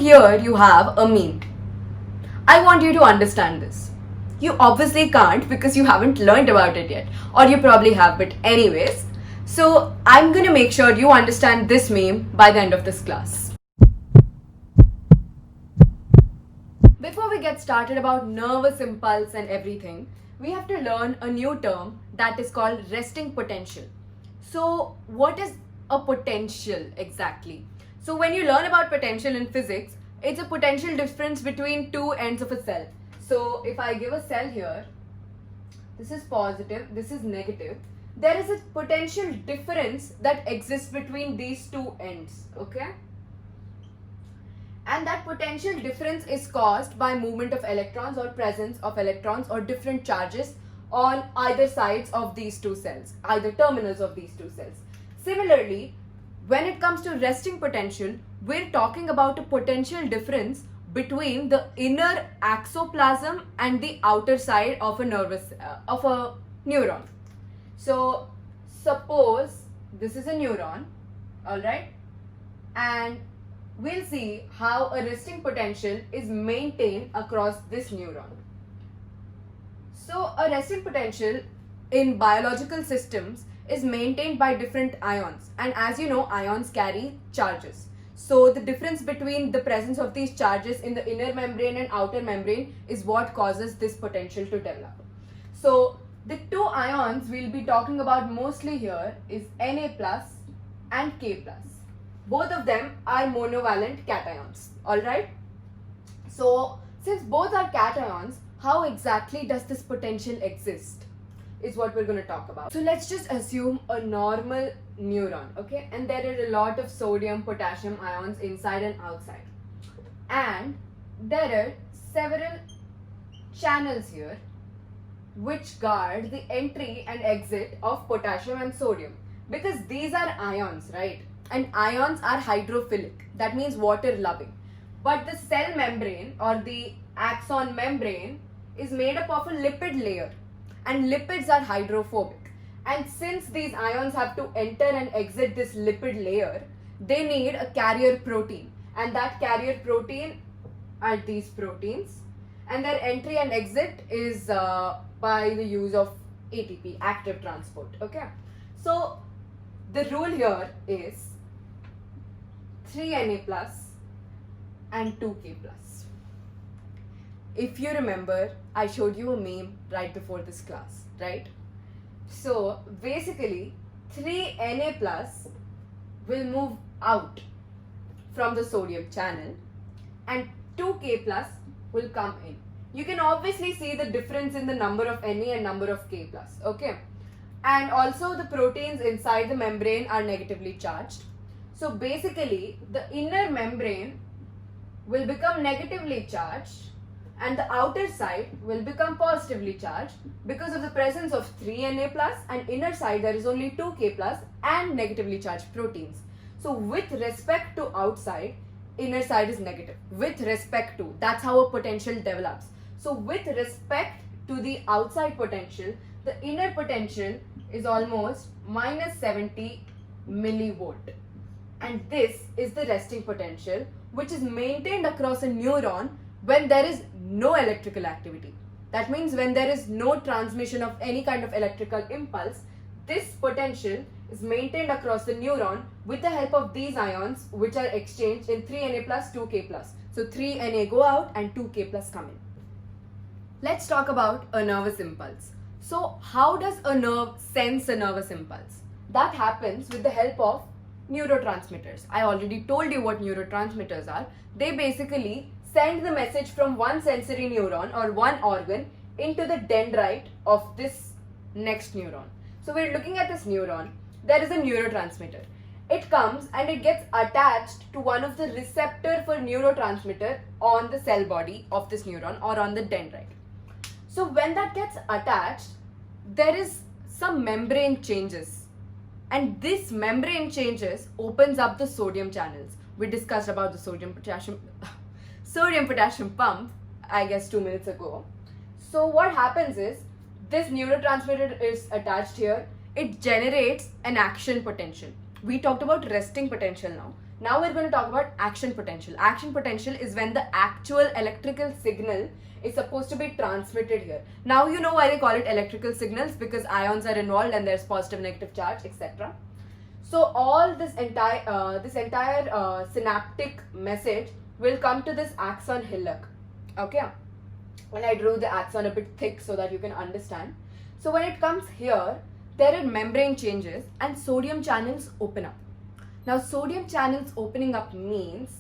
here you have a meme. I want you to understand this. You obviously can't because you haven't learned about it yet, or you probably have, but anyways. So I'm gonna make sure you understand this meme by the end of this class. Before we get started about nervous impulse and everything, we have to learn a new term that is called resting potential. So, what is a potential exactly? So, when you learn about potential in physics, it's a potential difference between two ends of a cell. So, if I give a cell here, this is positive, this is negative, there is a potential difference that exists between these two ends, okay? And that potential difference is caused by movement of electrons or presence of electrons or different charges on either sides of these two cells, either terminals of these two cells. Similarly, when it comes to resting potential, we're talking about a potential difference between the inner axoplasm and the outer side of a neuron. So suppose this is a neuron, all right, and we'll see how a resting potential is maintained across this neuron. So a resting potential in biological systems is maintained by different ions, and as you know, ions carry charges. So the difference between the presence of these charges in the inner membrane and outer membrane is what causes this potential to develop. So the two ions we'll be talking about mostly here is Na plus and K plus. Both of them are monovalent cations, alright? So since both are cations, how exactly does this potential exist is what we're going to talk about. So let's just assume a normal neuron, okay? And there are a lot of sodium, potassium ions inside and outside. And there are several channels here which guard the entry and exit of potassium and sodium, because these are ions, right? And ions are hydrophilic, that means water loving. But the cell membrane or the axon membrane is made up of a lipid layer, and lipids are hydrophobic. And since these ions have to enter and exit this lipid layer, they need a carrier protein, and that carrier protein are these proteins, and their entry and exit is by the use of ATP, active transport, okay? So the rule here is 3Na plus and 2K plus. If you remember, I showed you a meme right before this class, right? So basically 3Na plus will move out from the sodium channel and 2K plus will come in. You can obviously see the difference in the number of Na and number of K plus, okay? And also the proteins inside the membrane are negatively charged. So basically the inner membrane will become negatively charged and the outer side will become positively charged because of the presence of 3Na plus, and inner side there is only 2K plus and negatively charged proteins. So with respect to outside, inner side is negative. With respect to, that's how a potential develops. So with respect to the outside potential, the inner potential is almost minus 70 millivolt. And this is the resting potential, which is maintained across a neuron when there is no electrical activity. That means when there is no transmission of any kind of electrical impulse, this potential is maintained across the neuron with the help of these ions, which are exchanged in 3Na plus, 2K plus. So 3Na go out and 2K plus come in. Let's talk about a nervous impulse. So how does a nerve sense a nervous impulse? That happens with the help of neurotransmitters. I already told you what neurotransmitters are. They basically send the message from one sensory neuron or one organ into the dendrite of this next neuron. So we're looking at this neuron. There is a neurotransmitter. It comes and it gets attached to one of the receptor for neurotransmitter on the cell body of this neuron or on the dendrite. So when that gets attached, there is some membrane changes, and this membrane changes opens up the sodium channels. We discussed about the sodium potassium pump, I guess 2 minutes ago. So what happens is, this neurotransmitter is attached here. It generates an action potential. We talked about resting potential now. Now we're going to talk about action potential. Action potential is when the actual electrical signal is supposed to be transmitted here. Now you know why they call it electrical signals, because ions are involved and there's positive, negative charge, etc. So all this entire synaptic message will come to this axon hillock. Okay, and I drew the axon a bit thick so that you can understand. So when it comes here, there are membrane changes and sodium channels open up. Now sodium channels opening up means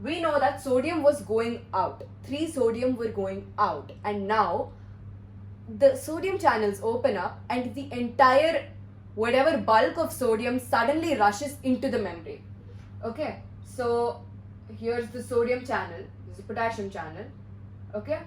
we know that sodium was going out. 3 sodium were going out, and now the sodium channels open up and the entire whatever bulk of sodium suddenly rushes into the membrane. Okay, so here's the sodium channel, this is the potassium channel. Okay,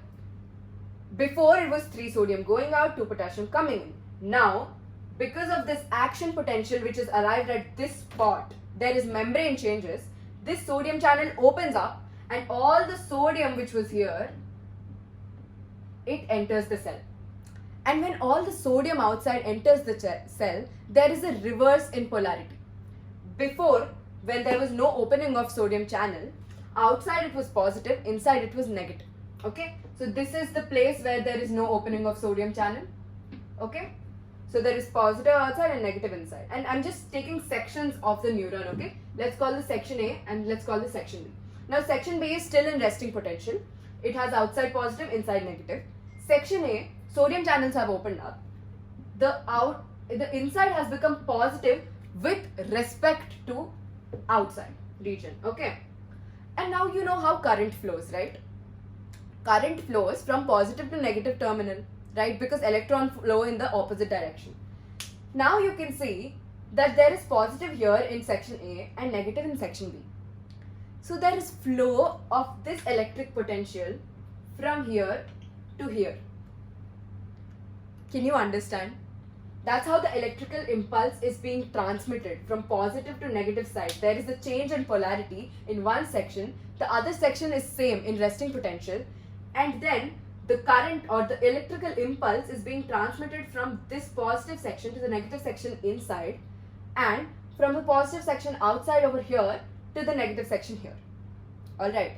before it was 3 sodium going out, 2 potassium coming in. Now because of this action potential which is arrived at this spot, there is membrane changes. This sodium channel opens up and all the sodium which was here, it enters the cell. And when all the sodium outside enters the cell, there is a reverse in polarity. Before, when there was no opening of sodium channel, outside it was positive, inside it was negative. Okay, so this is the place where there is no opening of sodium channel. Okay, so there is positive outside and negative inside. And I'm just taking sections of the neuron. Okay, let's call this section A and let's call this section B. Now section B is still in resting potential. It has outside positive, inside negative. Section A, sodium channels have opened up. The inside has become positive with respect to outside region. Okay, and now you know how current flows, right? Current flows from positive to negative terminal, right? Because electrons flow in the opposite direction. Now you can see that there is positive here in section A and negative in section B. So there is flow of this electric potential from here to here. Can you understand? That's how the electrical impulse is being transmitted from positive to negative side. There is a change in polarity in one section. The other section is same in resting potential. And then the current or the electrical impulse is being transmitted from this positive section to the negative section inside, and from the positive section outside over here to the negative section here. Alright.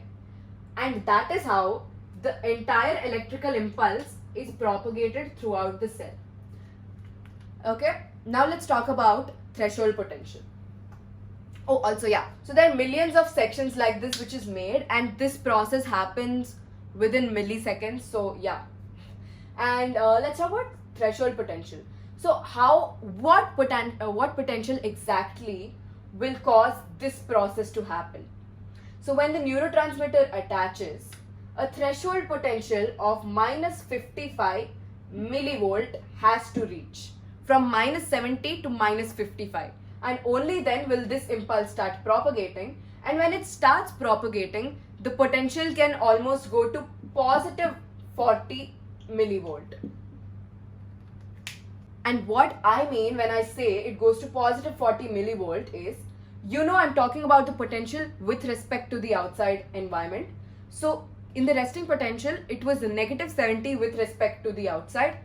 And that is how the entire electrical impulse is propagated throughout the cell. Okay, now let's talk about threshold potential. Oh, also yeah, so there are millions of sections like this which is made, and this process happens within milliseconds. So yeah, and let's talk about threshold potential. So what potential exactly will cause this process to happen? So when the neurotransmitter attaches, a threshold potential of minus 55 millivolt has to reach, from minus 70 to minus 55, and only then will this impulse start propagating. And when it starts propagating, the potential can almost go to positive 40 millivolt. And what I mean when I say it goes to positive 40 millivolt is, you know, I'm talking about the potential with respect to the outside environment. So in the resting potential, it was negative 70 with respect to the outside.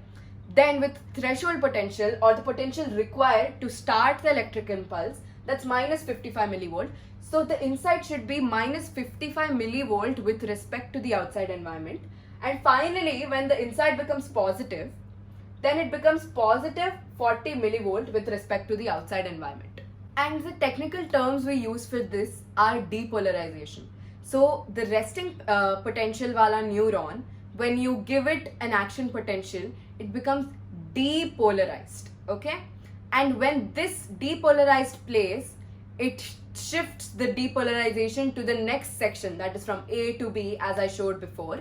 Then with threshold potential, or the potential required to start the electric impulse, that's minus 55 millivolt. So the inside should be minus 55 millivolt with respect to the outside environment. And finally, when the inside becomes positive, then it becomes positive 40 millivolt with respect to the outside environment. And the technical terms we use for this are depolarization. So the resting potential wala neuron, when you give it an action potential, it becomes depolarized. Okay, and when this depolarized place, it shifts the depolarization to the next section, that is from A to B, as I showed before.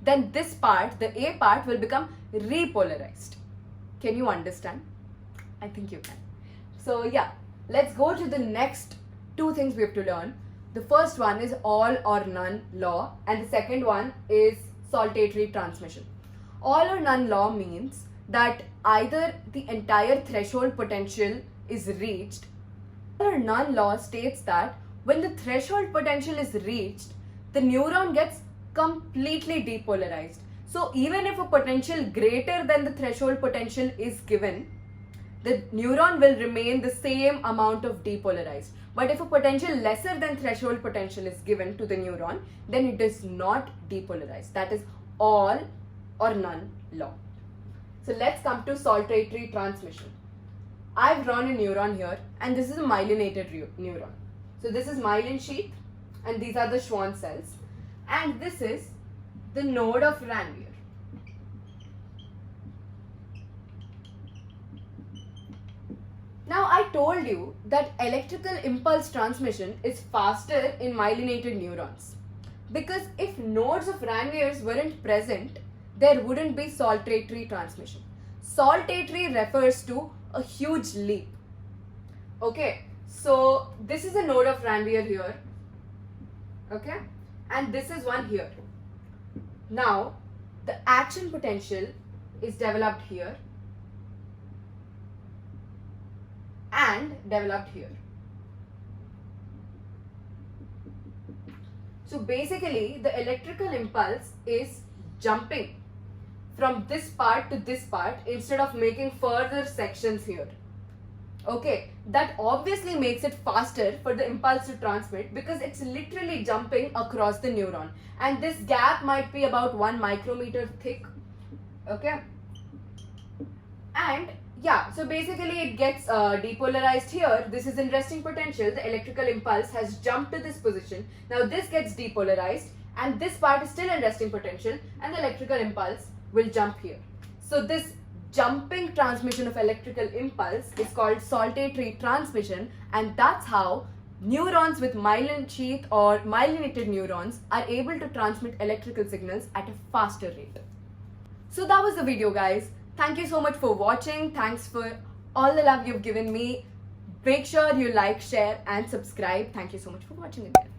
Then this part, the A part, will become repolarized. Can you understand? I think you can. So yeah, let's go to the next two things we have to learn. The first one is all or none law, and the second one is saltatory transmission. All or none law means that either the entire threshold potential is reached. All or none law states that when the threshold potential is reached, the neuron gets completely depolarized. So even if a potential greater than the threshold potential is given, the neuron will remain the same amount of depolarized. But if a potential lesser than threshold potential is given to the neuron, then it is not depolarized. That is all or none law. So let's come to saltatory transmission. I've drawn a neuron here, and this is a myelinated neuron. So this is myelin sheath, and these are the Schwann cells, and this is the node of Ranvier. Now I told you that electrical impulse transmission is faster in myelinated neurons, because if nodes of Ranvier's weren't present, there wouldn't be saltatory transmission. Saltatory refers to a huge leap. Okay, so this is a node of Ranvier here, okay, and this is one here. Now the action potential is developed here and developed here. So basically the electrical impulse is jumping from this part to this part instead of making further sections here. Okay, that obviously makes it faster for the impulse to transmit, because it's literally jumping across the neuron, and this gap might be about 1 micrometer thick. Okay, and yeah, so basically it gets depolarized here. This is in resting potential. The electrical impulse has jumped to this position. Now this gets depolarized, and this part is still in resting potential, and the electrical impulse will jump here. So this jumping transmission of electrical impulse is called saltatory transmission, and that's how neurons with myelin sheath or myelinated neurons are able to transmit electrical signals at a faster rate. So that was the video, guys. Thank you so much for watching. Thanks for all the love you've given me. Make sure you like, share and subscribe. Thank you so much for watching again.